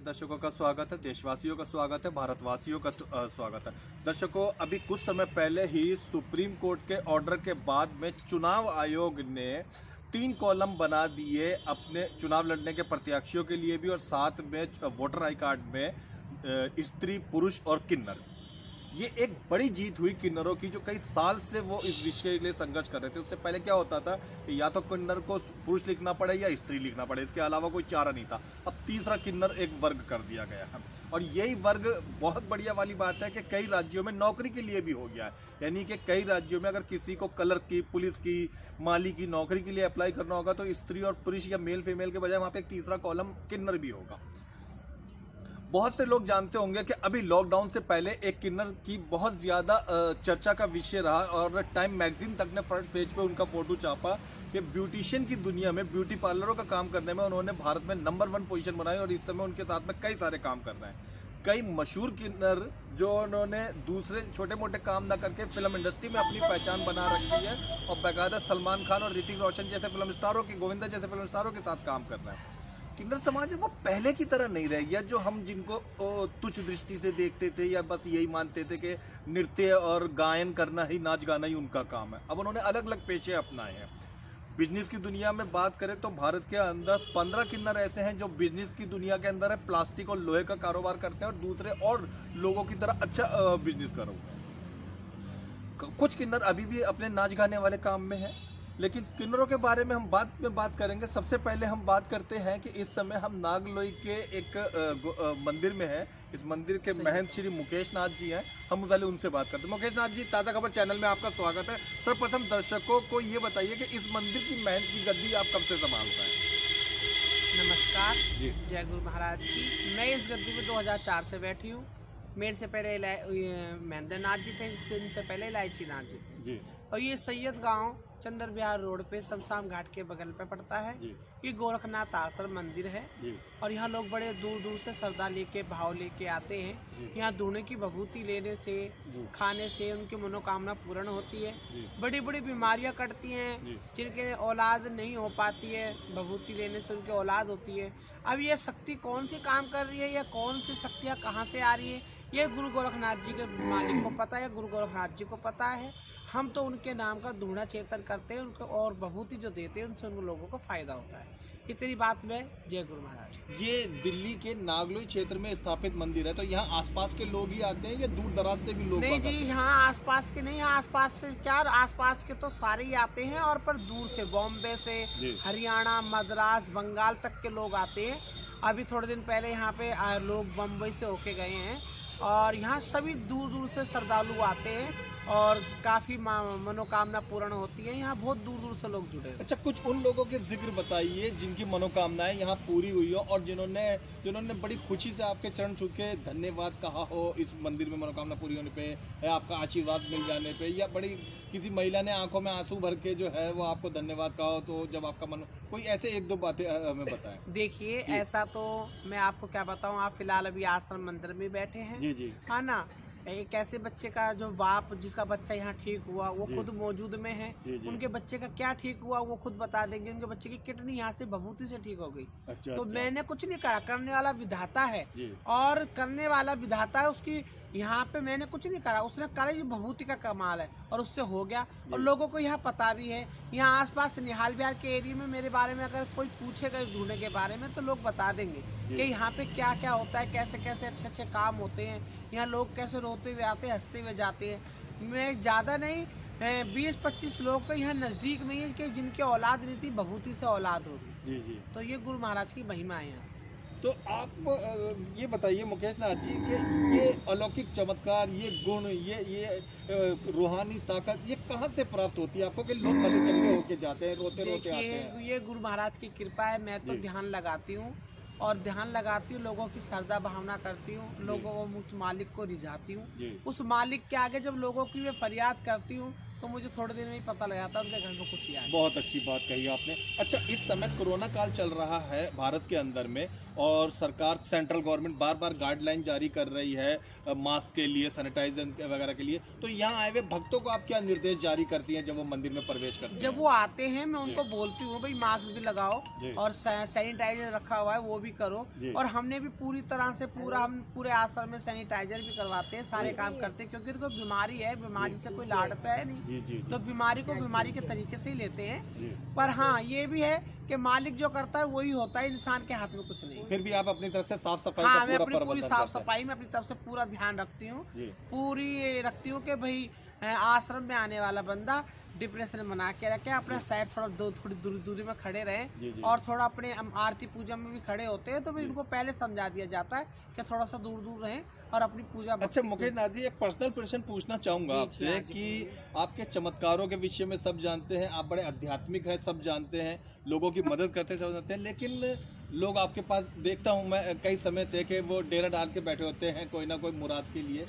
दर्शकों का स्वागत है, देशवासियों का स्वागत है, भारतवासियों का स्वागत है। दर्शकों, अभी कुछ समय पहले ही सुप्रीम कोर्ट के ऑर्डर के बाद में चुनाव आयोग ने 3 कॉलम बना दिए अपने चुनाव लड़ने के प्रत्याशियों के लिए भी, और साथ में वोटर आई कार्ड में स्त्री, पुरुष और किन्नर। ये एक बड़ी जीत हुई किन्नरों की, जो कई साल से वो इस विषय के लिए संघर्ष कर रहे थे। उससे पहले क्या होता था कि या तो किन्नर को पुरुष लिखना पड़े या स्त्री लिखना पड़े, इसके अलावा कोई चारा नहीं था। अब तीसरा किन्नर एक वर्ग कर दिया गया है, और यही वर्ग बहुत बढ़िया वाली बात है कि कई राज्यों में नौकरी के लिए भी हो गया है। यानी कि कई राज्यों में अगर किसी को क्लर्क की, पुलिस की, माली की नौकरी के लिए अप्लाई करना होगा तो स्त्री और पुरुष या मेल फीमेल के बजाय वहाँ पे एक तीसरा कॉलम किन्नर भी होगा। बहुत से लोग जानते होंगे कि अभी लॉकडाउन से पहले एक किन्नर की बहुत ज़्यादा चर्चा का विषय रहा, और टाइम मैगजीन तक ने फ्रंट पेज पे उनका फोटो छापा कि ब्यूटिशियन की दुनिया में, ब्यूटी पार्लरों का काम करने में उन्होंने भारत में नंबर 1 पोजीशन बनाई, और इस समय उनके साथ में कई सारे काम कर रहे हैं। कई मशहूर किन्नर जो उन्होंने दूसरे छोटे मोटे काम ना करके फिल्म इंडस्ट्री में अपनी पहचान बना रखी है, और बाकायदा सलमान खान और ऋतिक रोशन जैसे फिल्म स्टारों के, गोविंदा जैसे फिल्म स्टारों के साथ काम कर रहे हैं। किन्नर समाज है वो पहले की तरह नहीं रह गया, जो हम जिनको तुच्छ दृष्टि से देखते थे या बस यही मानते थे कि नृत्य और गायन करना ही, नाच गाना ही उनका काम है। अब उन्होंने अलग अलग पेशे अपनाए हैं। बिजनेस की दुनिया में बात करें तो भारत के अंदर 15 किन्नर ऐसे हैं जो बिजनेस की दुनिया के अंदर है, प्लास्टिक और लोहे का कारोबार करते हैं, और दूसरे और लोगों की तरह अच्छा बिजनेस कर रहे हैं। कुछ किन्नर अभी भी अपने नाच गाने वाले काम में हैं, लेकिन किन्नरों के बारे में हम बाद में बात करेंगे। सबसे पहले हम बात करते हैं कि इस समय हम नागलोई के एक मंदिर में हैं। इस मंदिर के महंत श्री मुकेश नाथ जी हैं। हम पहले उनसे बात करते हैं। मुकेश नाथ जी, ताज़ा खबर चैनल में आपका स्वागत है। सर्वप्रथम दर्शकों को ये बताइए कि इस मंदिर की महंत की गद्दी आप कब से संभाल रहे हैं? नमस्कार जी, जय गुरु महाराज की। मैं इस गद्दी में 2004 से बैठी हूँ। मेरे से पहले महेंद्र नाथ जी थे, इनसे पहले इलायची नाथ जी थे जी। और ये सैयद गांव चंद्र विहार रोड पे शमशान घाट के बगल पे पड़ता है। ये गोरखनाथ आश्रम मंदिर है, और यहाँ लोग बड़े दूर दूर से श्रद्धा लेके, भाव लेके आते हैं। यहाँ दूने की विभूति लेने से, खाने से उनकी मनोकामना पूर्ण होती है। बड़ी बड़ी बीमारियां कटती हैं, जिनके औलाद नहीं हो पाती है, विभूति लेने से उनकी औलाद होती है। अब ये शक्ति कौन सी काम कर रही है, या कौन सी शक्तियाँ कहाँ से आ रही है, ये गुरु गोरखनाथ जी के मालिक को पता है, गुरु गोरखनाथ जी को पता है। हम तो उनके नाम का दूढ़ा चेतन करते हैं, उनको और विभूति जो देते हैं उनसे उन लोगों को फायदा होता है। इतनी बात में जय गुरु महाराज। ये दिल्ली के नागलोई क्षेत्र में स्थापित मंदिर है, तो यहाँ आसपास के लोग ही आते हैं या दूर दराज से भी लोग? नहीं जी, यहाँ आसपास के नहीं, यहाँ आसपास से क्या, आसपास के तो सारे ही आते हैं, और पर दूर से, बॉम्बे से, हरियाणा, मद्रास, बंगाल तक के लोग आते हैं। अभी थोड़े दिन पहले यहाँ पे लोग बम्बई से होके गए हैं, और यहाँ सभी दूर दूर से श्रद्धालु आते हैं, और काफ़ी मनोकामना पूर्ण होती है। यहाँ बहुत दूर दूर से लोग जुड़े हैं। अच्छा, कुछ उन लोगों के जिक्र बताइए जिनकी मनोकामनाएं यहाँ पूरी हुई हो, और जिन्होंने बड़ी खुशी से आपके चरण छू के धन्यवाद कहा हो इस मंदिर में मनोकामना पूरी होने पे, या आपका आशीर्वाद मिल जाने पे, या बड़ी किसी महिला ने आंखों में आंसू भर के जो है वो आपको धन्यवाद कहा हो, तो जब आपका मन, कोई ऐसे 1-2 बातें हमें बताएं। देखिए, ऐसा तो मैं आपको क्या बताऊँ, आप फिलहाल अभी आश्रम मंदिर में बैठे हैं जी, हाँ ना। एक ऐसे बच्चे का जो बाप, जिसका बच्चा यहाँ ठीक हुआ, वो खुद मौजूद में है। उनके बच्चे का क्या ठीक हुआ वो खुद बता देंगे। उनके बच्चे की किडनी यहाँ से विभूति से ठीक हो गई। तो मैंने कुछ नहीं करा, करने वाला विधाता है, और करने वाला विधाता है उसकी। यहाँ पे मैंने कुछ नहीं करा, उसने करा, ये विभूति का कमाल है, और उससे हो गया। और लोगों को यहाँ पता भी है। यहाँ आसपास निहाल बिहार के एरिया में मेरे बारे में अगर कोई पूछेगा इस ढूंढने के बारे में, तो लोग बता देंगे कि यहाँ पे क्या क्या होता है, कैसे कैसे अच्छे अच्छे काम होते हैं। यहाँ लोग कैसे रोते हुए आते हैं, हंसते हुए जाते हैं। मैं ज़्यादा नहीं, 20-25 लोग तो यहाँ नज़दीक में ही कि जिनकी औलाद नहीं थी, विभूति से औलाद होगी जी। तो ये गुरु महाराज की महिमा है यहाँ। तो आप ये बताइए मुकेश नाथ जी कि ये अलौकिक चमत्कार, ये गुण, ये रूहानी ताकत, ये कहाँ से प्राप्त होती है आपको कि लोग भले चंगे होके जाते हैं, रोते रोते आते हैं? ये गुरु महाराज की कृपा है। मैं तो ध्यान लगाती हूँ, और ध्यान लगाती हूँ, लोगों की श्रद्धा भावना करती हूँ, लोगों को, उस मालिक को रिझाती हूँ। उस मालिक के आगे जब लोगों की मैं फरियाद करती हूँ, तो मुझे थोड़े दिन में ही पता लग जाता है उनके घर में खुशी आई। बहुत अच्छी बात कही आपने। अच्छा, इस समय कोरोना काल चल रहा है भारत के अंदर में, और सरकार सेंट्रल गवर्नमेंट बार बार गाइडलाइन जारी कर रही है मास्क के लिए, सैनिटाइजर वगैरह के लिए, तो यहाँ आए हुए भक्तों को आप क्या निर्देश जारी करती हैं जब वो मंदिर में प्रवेश करते हैं? जब वो आते हैं मैं उनको बोलती हूँ भाई मास्क भी लगाओ और सैनिटाइजर रखा हुआ है वो भी करो, और हमने भी पूरी तरह से हम पूरे आश्रम में सैनिटाइजर भी करवाते हैं, सारे काम करते हैं, क्योंकि कोई बीमारी है, बीमारी से कोई लाड़ता है नहीं, तो बीमारी को बीमारी के तरीके से ही लेते हैं। पर हाँ ये भी है कि मालिक जो करता है वही होता है, इंसान के हाथ में कुछ नहीं। फिर भी आप अपनी तरफ से साफ सफाई हाँ, का मैं पूरा अपनी पूरी प्रबंधन साफ करते हैं? सफाई में अपनी तरफ से पूरा ध्यान रखती हूँ, पूरी रखती हूँ कि भाई आश्रम में आने वाला बंदा डिप्रेशन बना के रखे, अपना साइड थोड़ी दूरी में खड़े रहे, और थोड़ा अपने आरती पूजा में भी खड़े होते हैं तो भी इनको पहले समझा दिया जाता है कि थोड़ा सा दूर दूर रहें और अपनी पूजा। अच्छा मुकेश नाथ जी, एक पर्सनल प्रश्न पूछना चाहूंगा आपसे कि आपके चमत्कारों के विषय में सब जानते हैं, आप बड़े आध्यात्मिक हैं, सब जानते हैं, लोगों की मदद करते हैं, सब जानते हैं, लेकिन लोग आपके पास देखता हूं मैं कई समय से कि वो डेरा डाल के बैठे होते हैं कोई ना कोई मुराद के लिए,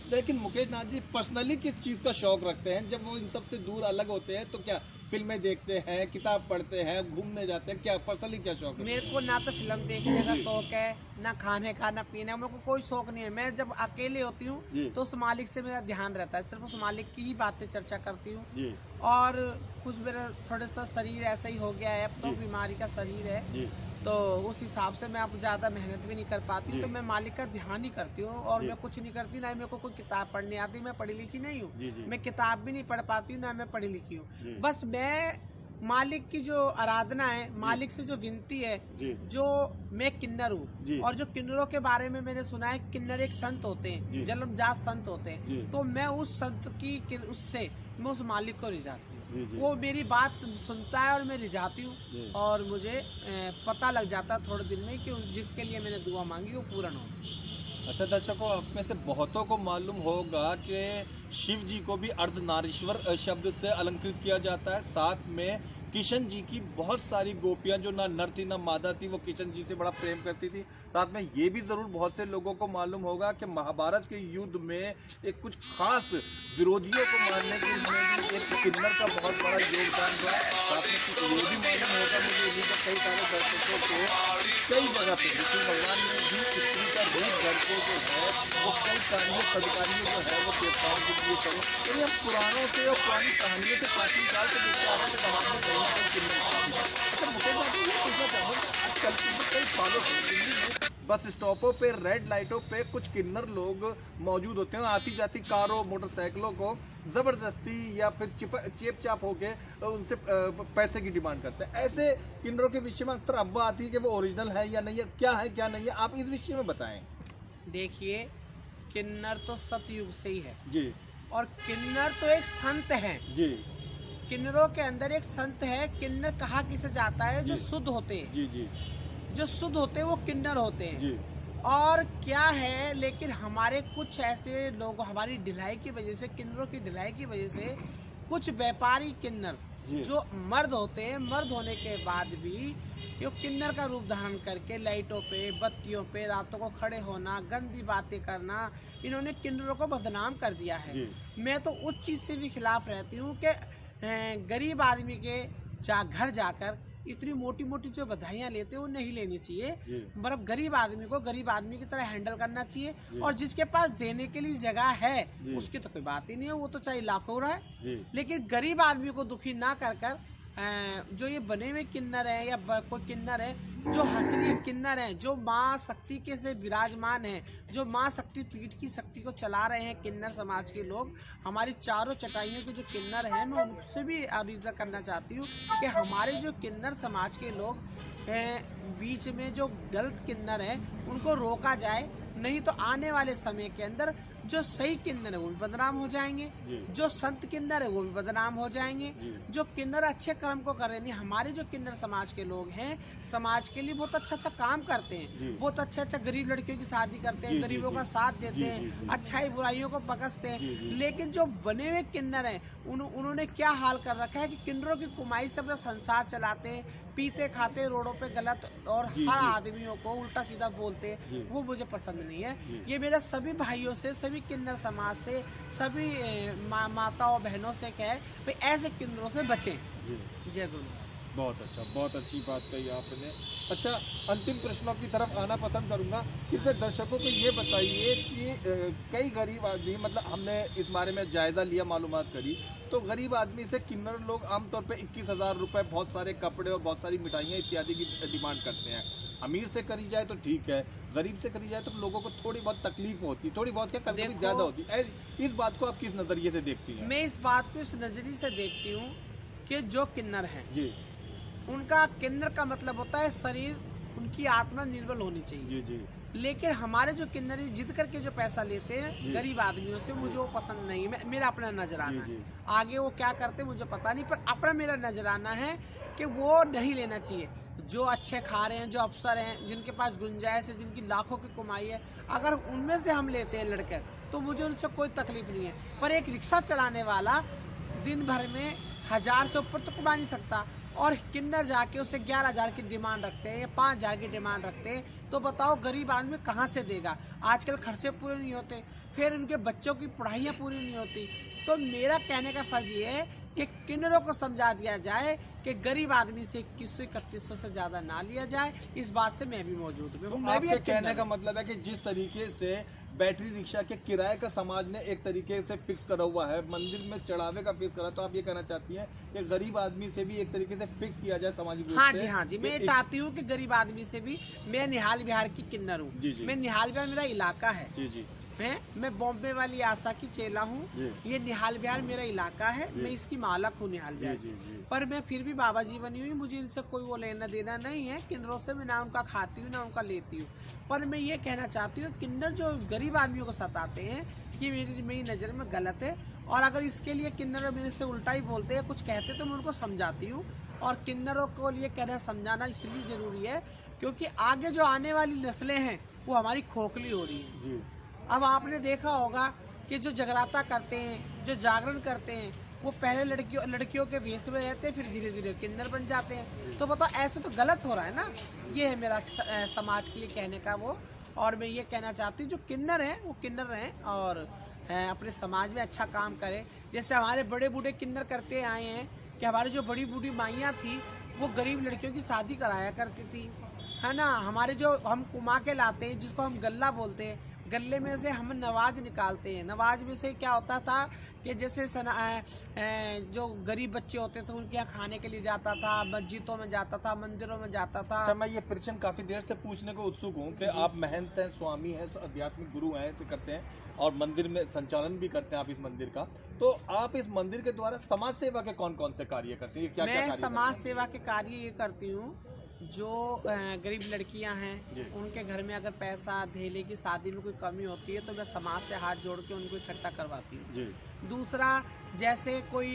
लेकिन मुकेश नाथ जी पर्सनली किस चीज़ का शौक रखते हैं जब वो इन सब से दूर अलग होते हैं? तो क्या फिल्में देखते हैं, किताब पढ़ते हैं, घूमने जाते हैं, क्या पर्सनली क्या शौक है? मेरे को ना तो फिल्म देखने का शौक है, ना खाने का, ना पीने का, मेरे को कोई शौक नहीं है। मैं जब अकेले होती हूँ तो उस मालिक से मेरा ध्यान रहता है, सिर्फ उस मालिक की ही बातें चर्चा करती हूँ, और कुछ मेरा थोड़ा सा शरीर ऐसा ही हो गया है, अब तो बीमारी का शरीर है, तो उस हिसाब से मैं अब ज़्यादा मेहनत भी नहीं कर पाती, तो मैं मालिक का ध्यान ही करती हूँ, और मैं कुछ नहीं करती, ना मेरे को कोई किताब पढ़ने आती, मैं पढ़ी लिखी नहीं हूँ, मैं किताब भी नहीं पढ़ पाती हूँ, ना मैं पढ़ी लिखी हूँ, बस मैं मालिक की जो आराधना है, मालिक से जो विनती है, जो मैं किन्नर हूँ, और जो किन्नरों के बारे में मैंने सुना है, किन्नर एक संत होते हैं, जन्मजात संत होते हैं, तो मैं उस संत की उससे मैं उस मालिक को रिझाती हूँ, वो मेरी बात सुनता है और मैं रिझाती हूँ, और मुझे पता लग जाता है थोड़े दिन में कि जिसके लिए मैंने दुआ मांगी वो पूर्ण हो। अच्छा दर्शकों, आप में से बहुतों को मालूम होगा कि शिव जी को भी अर्धनारीश्वर शब्द से अलंकृत किया जाता है। साथ में किशन जी की बहुत सारी गोपियां जो ना नर थी ना मादा थी, वो किशन जी से बड़ा प्रेम करती थी। साथ में ये भी ज़रूर बहुत से लोगों को मालूम होगा कि महाभारत के युद्ध में एक कुछ खास विरोधियों को मारने के लिए एक किन्नर का बहुत बड़ा योगदान रहा। साथ में ये भी मालूम होगा मुझे भी कि कई सारे दर्शकों को कई जगह पर विष्णु भगवान ने भी स्त्री का रूप करके जो है वो कई कार्यों सदकारियों जो है वो देवताओं के लिए करें। तो ये हम पुराणों से और पुरानी कहानियों से प्राचीन काल से देखते आ रहे हैं कि वहाँ पर कहीं कहीं किन्नर। अच्छा मुकेश नाथ जी, ये पूछना चाहूँगा आजकल की कई सालों से दिल्ली में बस स्टॉपों पे रेड लाइटों पे कुछ किन्नर लोग मौजूद होते हैं, आती जाती कारों मोटरसाइकिलों को ज़बरदस्ती या फिर चेप चाप होके उनसे पैसे की डिमांड करते हैं। ऐसे किन्नरों के विषय में अक्सर अफवाह आती है कि वो ओरिजिनल है या नहीं है, क्या है क्या नहीं है, आप इस विषय में बताएं। देखिए, किन्नर तो सतयुग से ही है जी, और किन्नर तो एक संत है जी, किन्नरों के अंदर एक संत है। किन्नर कहा किसे जाता है? जो शुद्ध होते हैं, जी जी, जो शुद्ध होते हैं वो किन्नर होते हैं। जी, और क्या है, लेकिन हमारे कुछ ऐसे लोग, हमारी ढिलाई की वजह से, किन्नरों की ढिलाई की वजह से, कुछ व्यापारी किन्नर जो मर्द होते हैं, मर्द होने के बाद भी ये किन्नर का रूप धारण करके लाइटों पे, बत्तियों पे रातों को खड़े होना, गंदी बातें करना, इन्होंने किन्नरों को बदनाम कर दिया है। मैं तो उस चीज़ से भी खिलाफ रहती हूँ कि गरीब आदमी के घर जाकर इतनी मोटी मोटी जो बधाइयाँ लेते हैं वो नहीं लेनी चाहिए। मतलब गरीब आदमी को गरीब आदमी की तरह हैंडल करना चाहिए, और जिसके पास देने के लिए जगह है उसकी तो कोई बात ही नहीं है, वो तो चाहे लाखों रहे, लेकिन गरीब आदमी को दुखी ना कर जो ये बने हुए किन्नर है या कोई किन्नर है, जो असली किन्नर हैं, जो माँ शक्ति के से विराजमान हैं, जो माँ शक्ति पीठ की शक्ति को चला रहे हैं, किन्नर समाज के लोग, हमारी चारों चटाइयों के जो किन्नर हैं, मैं उनसे भी आवेदन करना चाहती हूँ कि हमारे जो किन्नर समाज के लोग बीच में जो गलत किन्नर हैं उनको रोका जाए, नहीं तो आने वाले समय के अंदर जो सही किन्नर है वो भी बदनाम हो जाएंगे, जो संत किन्नर है वो भी बदनाम हो जाएंगे, जो किन्नर अच्छे कर्म को कर रहे हैं। हमारे जो किन्नर समाज के लोग हैं, समाज के लिए बहुत अच्छा अच्छा काम करते हैं, बहुत अच्छा अच्छा गरीब लड़कियों की शादी करते हैं, गरीबों का साथ देते हैं, अच्छाई बुराइयों को बकसते हैं। लेकिन जो बने हुए किन्नर हैं उन्होंने क्या हाल कर रखा है कि किन्नरों की कमाई से अपना संसार चलाते हैं, पीते खाते रोडों पे गलत, और हर आदमियों को उल्टा सीधा बोलते हैं, वो मुझे पसंद नहीं है। ये मेरे सभी भाइयों से, सभी किन्नर समाज से, सभी माताओं बहनों से कहे भाई ऐसे किन्नरों से बचें। जय गुरु। बहुत अच्छा, बहुत अच्छी बात कही आपने। अच्छा, अंतिम प्रश्नों की तरफ आना पसंद करूंगा। कृपया दर्शकों को ये बताइए कि कई गरीब आदमी, मतलब हमने इस बारे में जायज़ा लिया, मालूमात करी, तो गरीब आदमी से किन्नर लोग आमतौर पे 21,000 रुपये, बहुत सारे कपड़े और बहुत सारी मिठाइयाँ इत्यादि की डिमांड करते हैं। अमीर से करी जाए तो ठीक है, गरीब से करी जाए तो लोगों को थोड़ी बहुत तकलीफ होती, थोड़ी बहुत क्या कभी कभी ज़्यादा होती है। इस बात को आप किस नज़रिए से देखती हैं? मैं इस बात को इस नज़रिए से देखती हूँ कि जो किन्नर हैं जी, उनका, किन्नर का मतलब होता है शरीर, उनकी आत्मा निर्बल होनी चाहिए। जी, जी, लेकिन हमारे जो किन्नरी जिद करके जो पैसा लेते हैं गरीब आदमियों से, मुझे वो पसंद नहीं है। मेरा अपना नजराना है, आगे वो क्या करते मुझे पता नहीं, पर अपना मेरा नजराना है कि वो नहीं लेना चाहिए। जो अच्छे खा रहे हैं, जो अफसर हैं, जिनके पास गुंजाइश है, जिनकी लाखों की कमाई है, अगर उनमें से हम लेते हैं लड़के, तो मुझे उनसे कोई तकलीफ नहीं है। पर एक रिक्शा चलाने वाला दिन भर में 1000 से ऊपर तो कमा नहीं सकता, और किन्नर जाके उसे 11,000 की डिमांड रखते हैं या 5,000 की डिमांड रखते हैं, तो बताओ गरीब आदमी कहाँ से देगा? आजकल खर्चे पूरे नहीं होते, फिर उनके बच्चों की पढ़ाइयाँ पूरी नहीं होती। तो मेरा कहने का फर्ज ये है कि किन्नरों को समझा दिया जाए कि गरीब आदमी से 2100-3100 से ज़्यादा ना लिया जाए। इस बात से मैं भी मौजूद हूँ। मैं भी कहने का मतलब है कि जिस तरीके से बैटरी रिक्शा के किराए का समाज ने एक तरीके से फिक्स करा हुआ है, मंदिर में चढ़ावे का फिक्स करा, तो आप ये कहना चाहती हैं कि गरीब आदमी से भी एक तरीके से फिक्स किया जाए सामाजिक रूप से? हाँ जी, हाँ जी, मैं चाहती हूँ कि गरीब आदमी से भी। मैं निहाल बिहार की किन्नर हूँ, मैं निहाल बिहार मेरा इलाका है। जी, जी, मैं बॉम्बे वाली आशा की चेला हूँ। ये निहाल बिहार मेरा इलाका है, मैं इसकी मालक हूँ निहाल बिहार। पर मैं फिर भी बाबा जी बनी हुई, मुझे इनसे कोई वो लेना देना नहीं है। किन्नरों से मैं ना उनका खाती हूँ ना उनका लेती हूँ। पर मैं ये कहना चाहती हूँ, किन्नर जो गरीब आदमियों को सताते हैं, ये मेरी नज़र में गलत है। और अगर इसके लिए किन्नर मेरे से उल्टा ही बोलते हैं, कुछ कहते, तो मैं उनको समझाती हूँ। और किन्नरों को लिए कहना समझाना इसलिए ज़रूरी है क्योंकि आगे जो आने वाली नस्लें हैं वो हमारी खोखली हो रही है। अब आपने देखा होगा कि जो जगराता करते हैं, जो जागरण करते हैं, वो पहले लड़कियों के वेश में रहते हैं, फिर धीरे धीरे किन्नर बन जाते हैं। तो बताओ, ऐसे तो गलत हो रहा है ना। ये है मेरा समाज के लिए कहने का वो। और मैं ये कहना चाहती हूँ, जो किन्नर हैं वो किन्नर रहें और अपने समाज में अच्छा काम करें। जैसे हमारे बड़े बूढ़े किन्नर करते आए हैं कि हमारी जो बड़ी बूढ़ी माइयाँ थी वो गरीब लड़कियों की शादी कराया करती थी, है ना। हमारे जो हम कुमा के लाते हैं, जिसको हम गल्ला बोलते हैं, गले में से हम नवाज निकालते हैं। नवाज में से क्या होता था कि जैसे जो गरीब बच्चे होते थे उनके यहाँ खाने के लिए जाता था, मस्जिदों में जाता था, मंदिरों में जाता था। अच्छा, मैं ये प्रश्न काफी देर से पूछने को उत्सुक हूँ कि आप महंत हैं, स्वामी हैं, आध्यात्मिक गुरु हैं, तो करते हैं और मंदिर में संचालन भी करते हैं आप इस मंदिर का, तो आप इस मंदिर के द्वारा समाज सेवा के कौन कौन से कार्य करते हैं? मैं समाज सेवा के कार्य ये करती हूँ, जो गरीब लड़कियां हैं उनके घर में अगर पैसा धेले की शादी में कोई कमी होती है तो मैं समाज से हाथ जोड़ के उनको इकट्ठा करवाती हूँ। दूसरा, जैसे कोई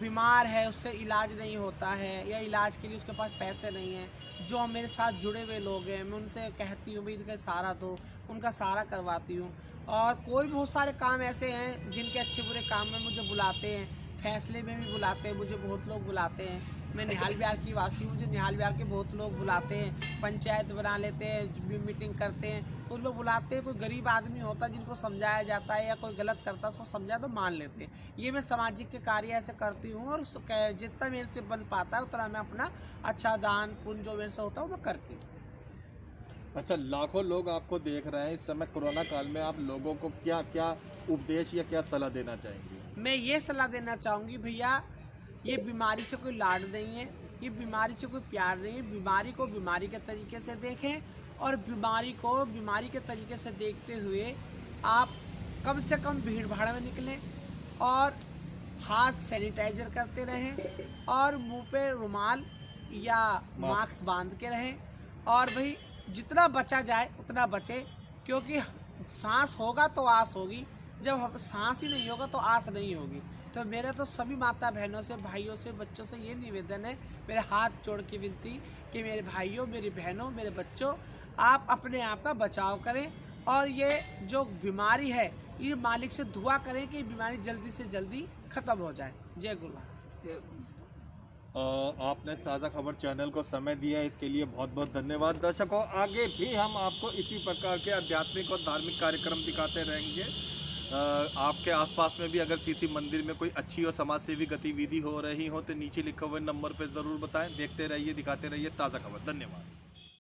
बीमार है, उससे इलाज नहीं होता है या इलाज के लिए उसके पास पैसे नहीं हैं, जो मेरे साथ जुड़े हुए लोग हैं, मैं उनसे कहती हूँ भाई इनका सहारा दो, उनका सहारा करवाती हूँ। और कोई बहुत सारे काम ऐसे हैं जिनके अच्छे बुरे काम में मुझे बुलाते हैं, फैसले में भी बुलाते हैं, मुझे बहुत लोग बुलाते हैं। मैं निहाल बिहार की वासी हूँ, मुझे निहाल बिहार के बहुत लोग बुलाते हैं, पंचायत बना लेते हैं, मीटिंग करते हैं, तो उसमें बुलाते हैं। कोई गरीब आदमी होता है जिनको समझाया जाता है या कोई गलत करता है उसको समझा तो मान लेते हैं। ये मैं सामाजिक के कार्य ऐसे करती हूँ और जितना मेरे से बन पाता है उतना मैं अपना अच्छा दान पुण्य जो मेरे से होता है वो मैं करती हूँ। अच्छा, लाखों लोग आपको देख रहे हैं इस समय कोरोना काल में, आप लोगों को क्या क्या उपदेश या क्या सलाह देना चाहेंगे? मैं ये सलाह देना चाहूँगी, भैया ये बीमारी से कोई लाड नहीं है, ये बीमारी से कोई प्यार नहीं है। बीमारी को बीमारी के तरीके से देखें और बीमारी को बीमारी के तरीके से देखते हुए आप कम से कम भीड़ भाड़ में निकलें और हाथ सैनिटाइजर करते रहें और मुंह पे रुमाल या मास्क बांध के रहें। और भाई जितना बचा जाए उतना बचे, क्योंकि सांस होगा तो आस होगी, जब सांस ही नहीं होगा तो आस नहीं होगी। तो मेरा तो सभी माता बहनों से, भाइयों से, बच्चों से ये निवेदन है, मेरे हाथ जोड़ के विनती कि मेरे भाइयों, मेरी बहनों, मेरे बच्चों, आप अपने आप का बचाव करें और ये जो बीमारी है ये मालिक से दुआ करें कि बीमारी जल्दी से जल्दी खत्म हो जाए। जय गुरु महाराज। आपने ताज़ा खबर चैनल को समय दिया, इसके लिए बहुत बहुत धन्यवाद। दर्शकों, आगे भी हम आपको इसी प्रकार के आध्यात्मिक और धार्मिक कार्यक्रम दिखाते रहेंगे। आपके आसपास में भी अगर किसी मंदिर में कोई अच्छी और समाज सेवी गतिविधि हो रही हो तो नीचे लिखे हुए नंबर पर ज़रूर बताएं। देखते रहिए, दिखाते रहिए ताज़ा खबर। धन्यवाद।